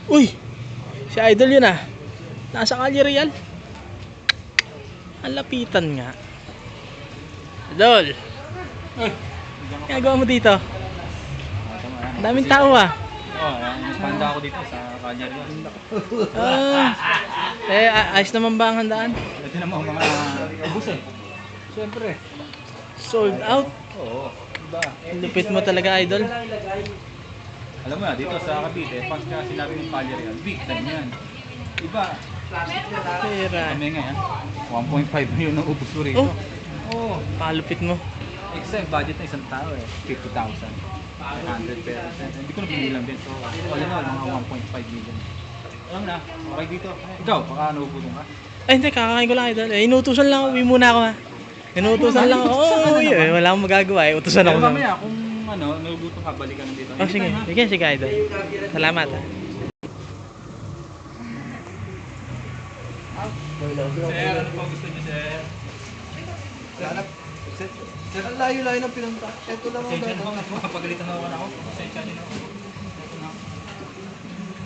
Uy! Si Idol yun ah. Nasa Calle Real. Ang lapitan nga. Idol! Ginagawa mo dito? Ang daming tao ah. Oo, nagpanda ako dito sa Calle Real. Ayos naman ba ang handaan? Ito naman mga ubus eh. Siyempre. Sold out. Oo. Diba? Lupit mo talaga, Idol. Alam mo na, dito sa Cavite, pag sinabi ng Calle Real, big time yan. Iba, Pera. kami ngayon, 1.5 million ang ubus ko rito. Oh. Oo. Palupit mo. Extra budget na isang tao eh, 50,000. 100 pesos. Hindi ko na binilang din. So, all in all, mga 1.5 million. Alam na, okay dito. Ikaw, baka nauubutong ka. Ay, hindi. Kakakain ko lang, Idol. Inutusan lang ako. Uwi muna ako ha. Inutusan lang ako. Oo, wala akong magagawa eh. Utusan ako. Pero mamaya, kung nauubutong ka, balikan dito. Oh, sige. Sige, Idol. Salamat ha. Sir, ano pa gusto niyo, sir? Ang layo-layo ng pinunta. Ito lang ang Pasensya na bang napapagalitan ako. Pasensya niyo na ako.